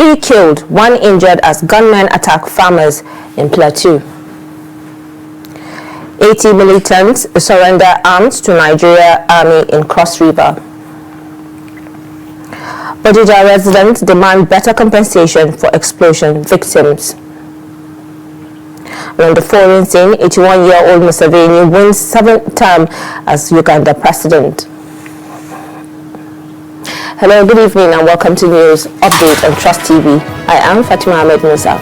3 killed, 1 injured as gunmen attack farmers in Plateau. 80 militants surrender arms to Nigeria Army in Cross River. Bodija residents demand better compensation for explosion victims. And on the foreign scene, 81-year-old Museveni wins 7th term as Uganda president. Hello, good evening and welcome to News Update on Trust TV. I am Fatima Ahmed Musa.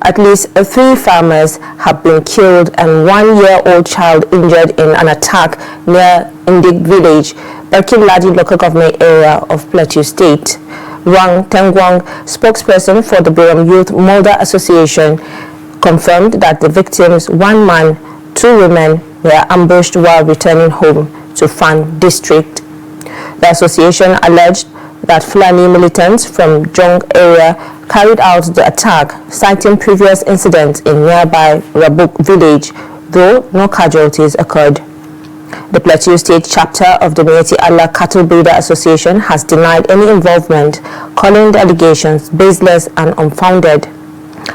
At least 3 farmers have been killed and 1-year-old child injured in an attack near Indig village, Berkin-Ladi local government area of Plateau State. Wang Tengwang, spokesperson for the Biram Youth Mulder Association, confirmed that the victims, 1 man, 2 women, were ambushed while returning home to Fan district. The association alleged that Fulani militants from Jong area carried out the attack, citing previous incidents in nearby Rabuk village, though no casualties occurred. The Plateau State chapter of the Miyetti Allah Cattle Breeder Association has denied any involvement, calling the allegations baseless and unfounded.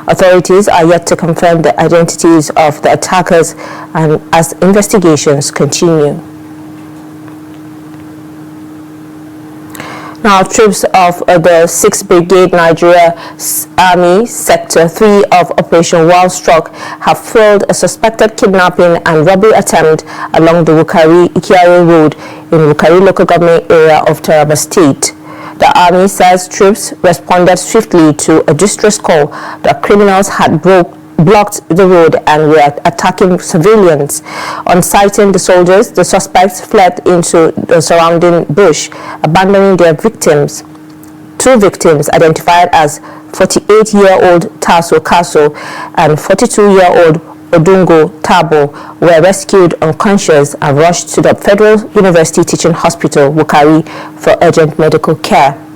Authorities are yet to confirm the identities of the attackers and as investigations continue. Now, troops of the 6th Brigade Nigeria Army Sector 3 of Operation Wild Stroke have foiled a suspected kidnapping and robbery attempt along the Wukari-Ikiare Road in Wukari local government area of Taraba State. The army says troops responded swiftly to a distress call that criminals had blocked the road and were attacking civilians. On sighting the soldiers, the suspects fled into the surrounding bush, abandoning their victims. 2 victims, identified as 48-year-old Taso Kaso and 42-year-old Odungo Tabo, were rescued unconscious and rushed to the Federal University Teaching Hospital, Wukari, for urgent medical care.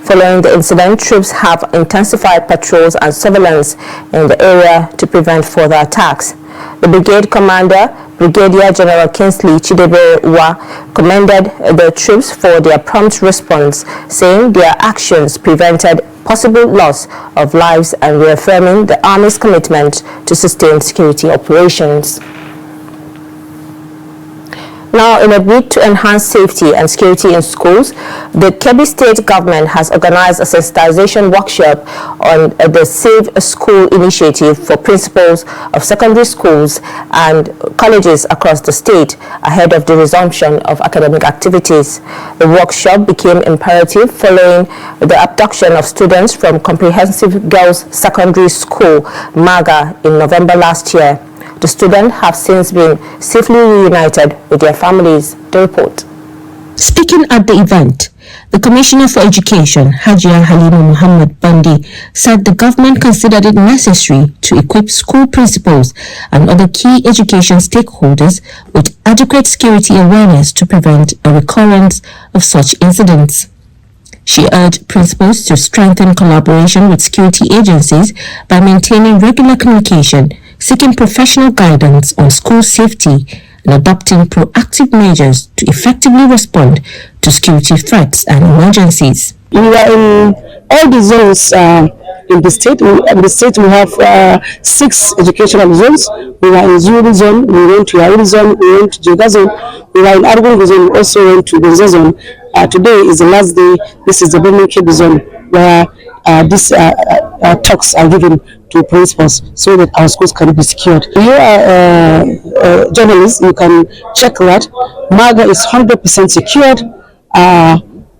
Following the incident, troops have intensified patrols and surveillance in the area to prevent further attacks. The brigade commander, Brigadier General Kingsley Chidebewa, commended the troops for their prompt response, saying their actions prevented possible loss of lives and reaffirming the Army's commitment to sustain security operations. Now, in a bid to enhance safety and security in schools, the Kebbi state government has organized a sensitization workshop on the Save a School initiative for principals of secondary schools and colleges across the state ahead of the resumption of academic activities. The workshop became imperative following the abduction of students from Comprehensive Girls Secondary School, MAGA, in November last year. The students have since been safely reunited with their families. The report. Speaking at the event, the Commissioner for Education, Hajia Halima Muhammad Bandi, said the government considered it necessary to equip school principals and other key education stakeholders with adequate security awareness to prevent a recurrence of such incidents. She urged principals to strengthen collaboration with security agencies by maintaining regular communication, seeking professional guidance on school safety, and adopting proactive measures to effectively respond to security threats and emergencies. We are in all the zones in the state. We have 6 educational zones. We are in Zulu zone, we went to Yauri zone, we went to Jega zone, we are in Argungu zone, we also went to Benza zone. Today is the last day. This is the Kebbi zone where these talks are given to principals so that our schools can be secured. You are journalists, you can check that MAGA is 100% secured.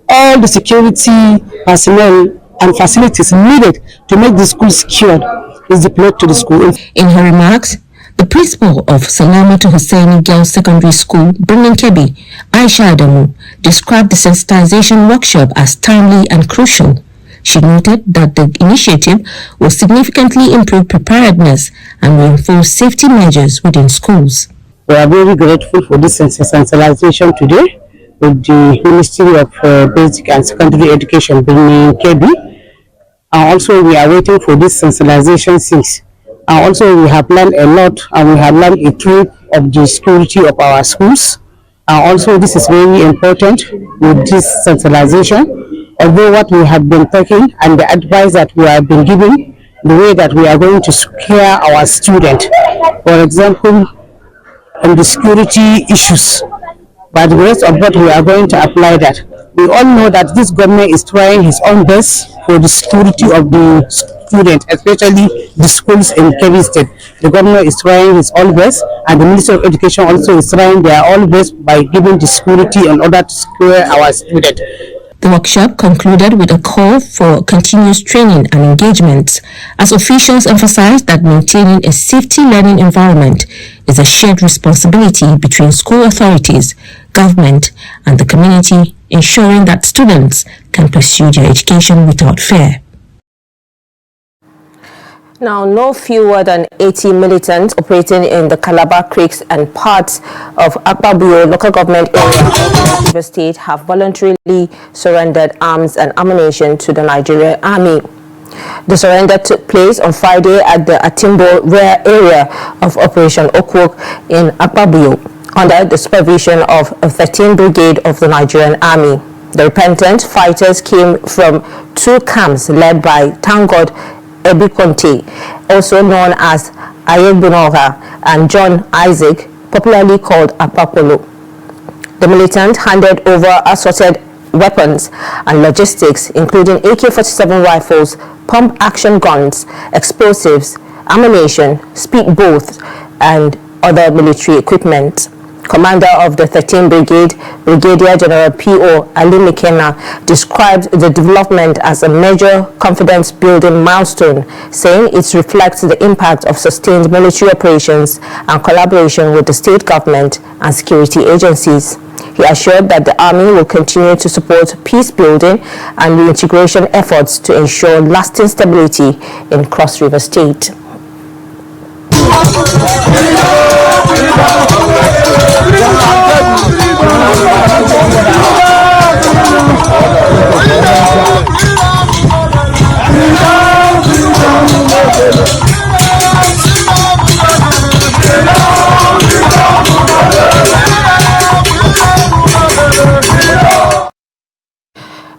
All the security personnel and facilities needed to make the school secured is deployed to the school. In her remarks, the principal of Salamatu Hussaini Girls Secondary School, Birnin Kebbi, Aisha Adamu, described the sensitization workshop as timely and crucial. She noted that the initiative will significantly improve preparedness and reinforce safety measures within schools. We are very grateful for this sensitization today with the Ministry of Basic and Secondary Education, Birnin Kebbi. Also, we are waiting for this sensitization since. Also, we have learned a lot and we have learned a truth of the security of our schools. Also, this is very important with this sensitization. although what we have been taking and the advice that we have been giving, the way that we are going to scare our student, for example, on the security issues, by the rest of what we are going to apply that. We all know that this government is trying his own best for the security of the student, especially the schools in Kebbi State. The government is trying his own best, and the Ministry of Education also is trying their own best by giving the security in order to secure our students. The workshop concluded with a call for continuous training and engagement, as officials emphasized that maintaining a safety learning environment is a shared responsibility between school authorities, government, and the community, ensuring that students can pursue their education without fear. Now, no fewer than 80 militants operating in the Calabar Creeks and parts of Akpabio local government area of the state have voluntarily surrendered arms and ammunition to the Nigerian Army. The surrender took place on Friday at the Atimbo Rear area of Operation Okwok in Akpabio, under the supervision of a 13th Brigade of the Nigerian Army. The Repentant fighters came from two camps led by Tangod Ebikonte, also known as Ayebunora, and John Isaac, popularly called Apapolo. The militant handed over assorted weapons and logistics, including AK-47 rifles, pump-action guns, explosives, ammunition, speedboats, and other military equipment. Commander of the 13th Brigade, Brigadier General P.O. Ali McKenna, described the development as a major confidence-building milestone, saying it reflects the impact of sustained military operations and collaboration with the state government and security agencies. He assured that the Army will continue to support peace-building and reintegration efforts to ensure lasting stability in Cross River State.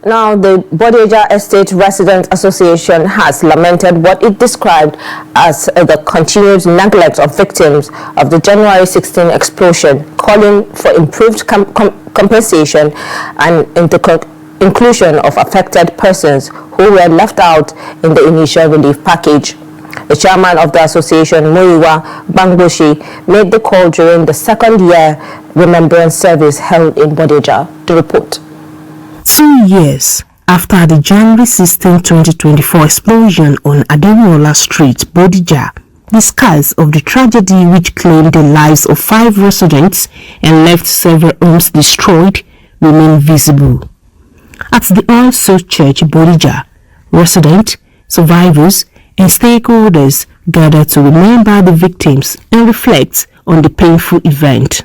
Now, the Bodija Estate Residents Association has lamented what it described as the continued neglect of victims of the January 16 explosion, calling for improved compensation and inclusion of affected persons who were left out in the initial relief package. The chairman of the association, Muiwa Bangboshi, made the call during the second-year remembrance service held in Bodija. The report. 2 years after the January 16, 2024 explosion on Adewola Street, Bodija, the scars of the tragedy which claimed the lives of 5 residents and left several homes destroyed remain visible. At the All Souls Church, Bodija, residents, survivors, and stakeholders gathered to remember the victims and reflect on the painful event.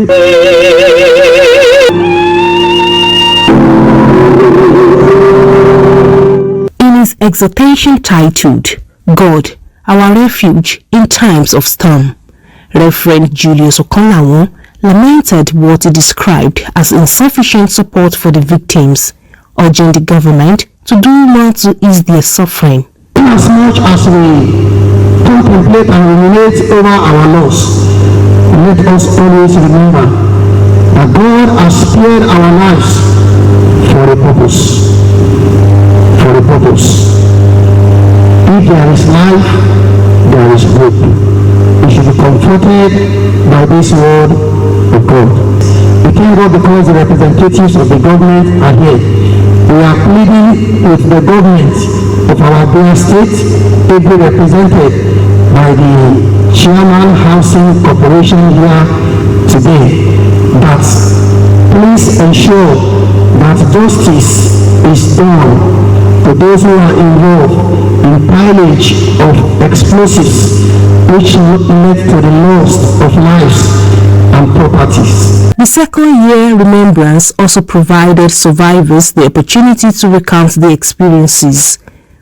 In his exhortation titled, God, Our Refuge in Times of Storm, Reverend Julius Okonlawo lamented what he described as insufficient support for the victims, urging the government to do more to ease their suffering. As much as we contemplate and ruminate over our loss, let us always remember that God has spared our lives for a purpose. For a purpose. If there is life, there is hope. We should be comforted by this word of God. We thank God because the representatives of the government are here. We are pleading with the government of our dear state, ably represented by the Chairman Housing Corporation here today, that please ensure that justice is done to those who are involved in pillage of explosives which led to the loss of lives and properties. The second-year remembrance also provided survivors the opportunity to recount their experiences.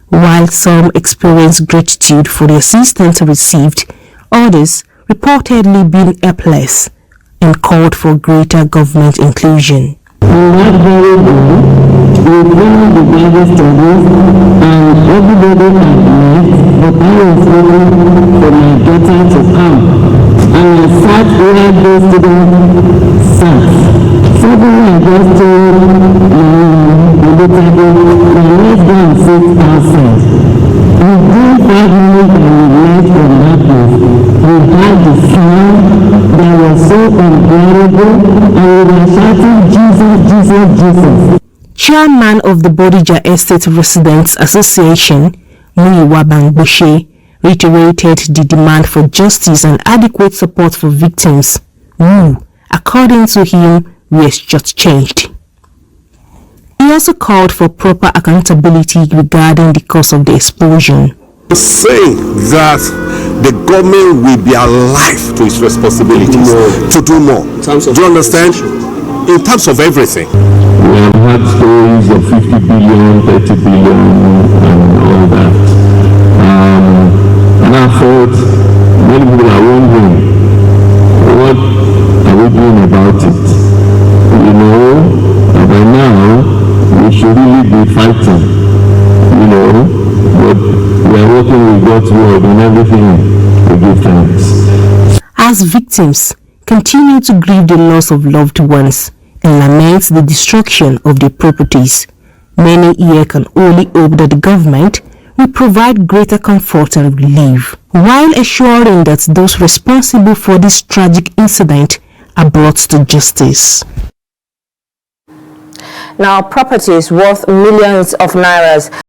While some experienced gratitude for the assistance received, others reportedly being helpless and called for greater government inclusion. We went very low we found the Bible struggles and everybody had left, but I was waiting for my daughter to come. And I sat where those students sat. Suddenly I just told the little girl, let's go and sit outside. Within 5 minutes that we left from that place, we had the sound that was so unbearable, and we were shouting, Jesus, Jesus, Jesus. Chairman of the Bodija Estate Residents Association, Muyiwa Bangboshe, reiterated the demand for justice and adequate support for victims who, according to him, were just changed. He also called for proper accountability regarding the cause of the explosion. Saying that the government will be alive to its responsibilities to do more. Do you understand? In terms of everything. We have had stories of 50 billion, 30 billion, and all that. And I thought many people are wondering, what are we doing about it? You know, by now, we should really be fighting, you know, but we are working with God's word and everything. We give thanks. As victims continue to grieve the loss of loved ones and lament the destruction of their properties, many here can only hope that the government will provide greater comfort and relief, while assuring that those responsible for this tragic incident are brought to justice. Now, properties worth millions of nairas